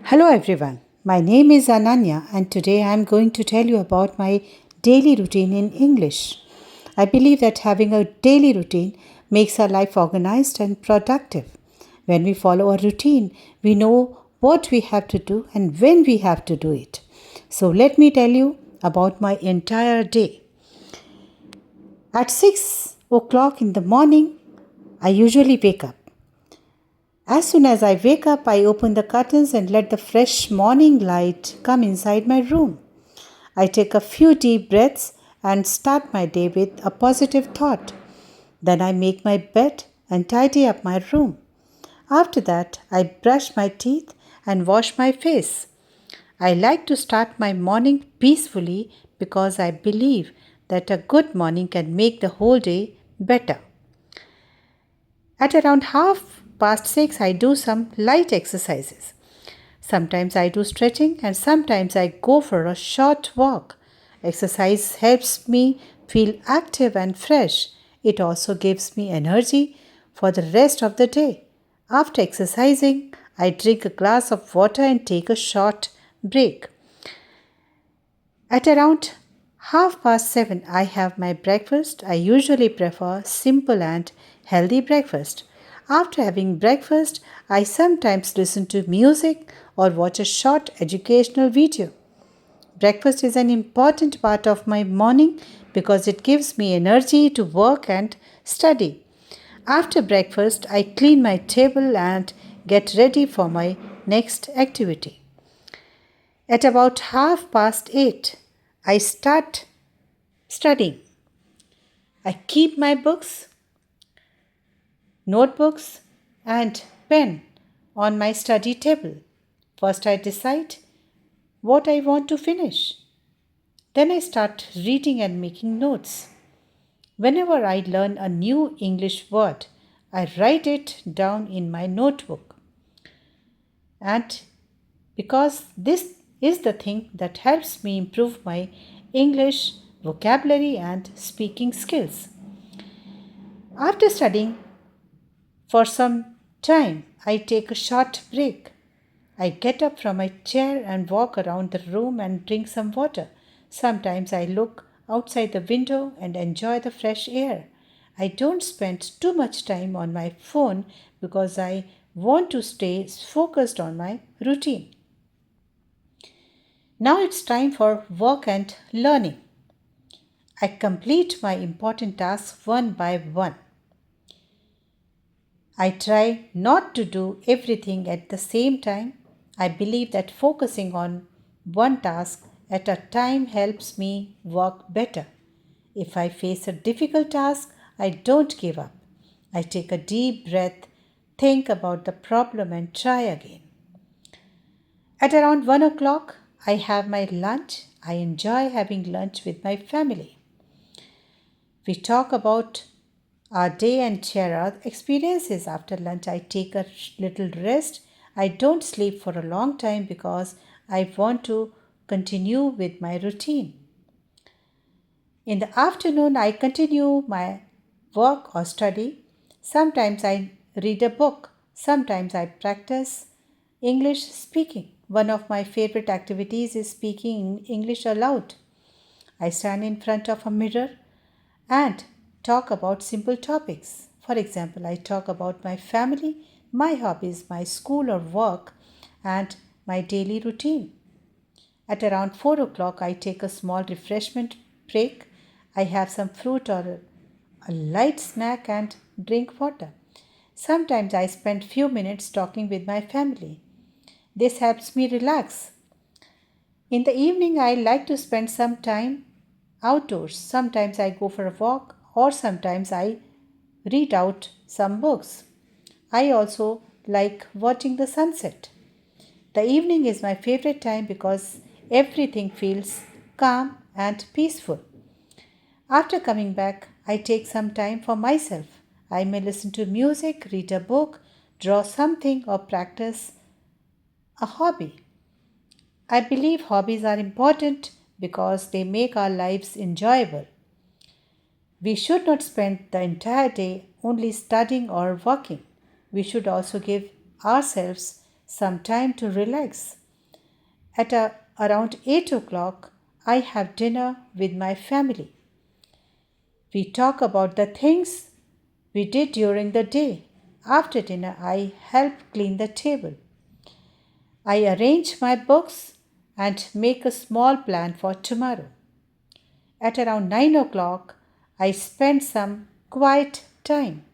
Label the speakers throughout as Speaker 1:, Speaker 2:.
Speaker 1: Hello everyone, my name is Ananya and today I am going to tell you about my daily routine in English. I believe that having a daily routine makes our life organized and productive. When we follow a routine, we know what we have to do and when we have to do it. So let me tell you about my entire day. At 6 o'clock in the morning, I usually wake up. As soon as I wake up, I open the curtains and let the fresh morning light come inside my room. I take a few deep breaths and start my day with a positive thought. Then I make my bed and tidy up my room. After that, I brush my teeth and wash my face. I like to start my morning peacefully because I believe that a good morning can make the whole day better. At around half past 6, I do some light exercises. Sometimes I do stretching and sometimes I go for a short walk. Exercise helps me feel active and fresh. It also gives me energy for the rest of the day. After exercising, I drink a glass of water and take a short break. At around half past 7, I have my breakfast. I usually prefer simple and healthy breakfast. After having breakfast, I sometimes listen to music or watch a short educational video. Breakfast is an important part of my morning because it gives me energy to work and study. After breakfast, I clean my table and get ready for my next activity. At about half past 8, I start studying. I keep my books, notebooks, and pen on my study table. First, I decide what I want to finish. Then, I start reading and making notes. Whenever I learn a new English word, I write it down in my notebook. And because this is the thing that helps me improve my English vocabulary and speaking skills. After studying for some time, I take a short break. I get up from my chair and walk around the room and drink some water. Sometimes I look outside the window and enjoy the fresh air. I don't spend too much time on my phone because I want to stay focused on my routine. Now it's time for work and learning. I complete my important tasks one by one. I try not to do everything at the same time. I believe that focusing on one task at a time helps me work better. If I face a difficult task, I don't give up. I take a deep breath, think about the problem, and try again. At around 1 o'clock, I have my lunch. I enjoy having lunch with my family. We talk about our day and share our experiences. After lunch, I take a little rest. I don't sleep for a long time because I want to continue with my routine. In the afternoon, I continue my work or study. Sometimes I read a book. Sometimes I practice English speaking. One of my favorite activities is speaking English aloud. I stand in front of a mirror and talk about simple topics. For example, I talk about my family, my hobbies, my school or work, and my daily routine. At around 4 o'clock, I take a small refreshment break. I have some fruit or a light snack and drink water. Sometimes I spend few minutes talking with my family. This helps me relax. In the evening, I like to spend some time outdoors. Sometimes I go for a walk or sometimes I read out some books. I also like watching the sunset. The evening is my favorite time because everything feels calm and peaceful. After coming back, I take some time for myself. I may listen to music, read a book, draw something, or practice a hobby. I believe hobbies are important because they make our lives enjoyable. We should not spend the entire day only studying or working. We should also give ourselves some time to relax. Around 8 o'clock, I have dinner with my family. We talk about the things we did during the day. After dinner, I help clean the table. I arrange my books and make a small plan for tomorrow. At around 9 o'clock, I spend some quiet time.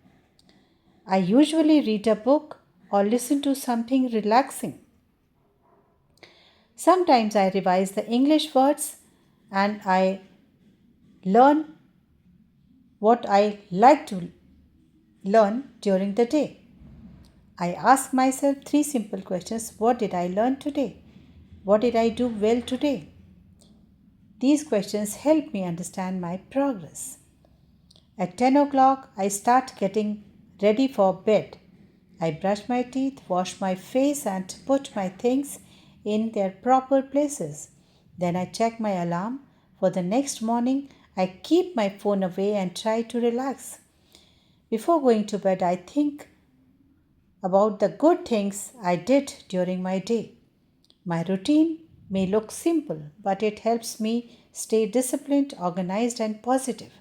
Speaker 1: I usually read a book or listen to something relaxing. Sometimes I revise the English words and I learn what I like to learn during the day. I ask myself three simple questions. What did I learn today? What did I do well today? These questions help me understand my progress. At 10 o'clock, I start getting ready for bed. I brush my teeth, wash my face, and put my things in their proper places. Then I check my alarm for the next morning. I keep my phone away and try to relax. Before going to bed, I think about the good things I did during my day. My routine may look simple, but it helps me stay disciplined, organized, and positive.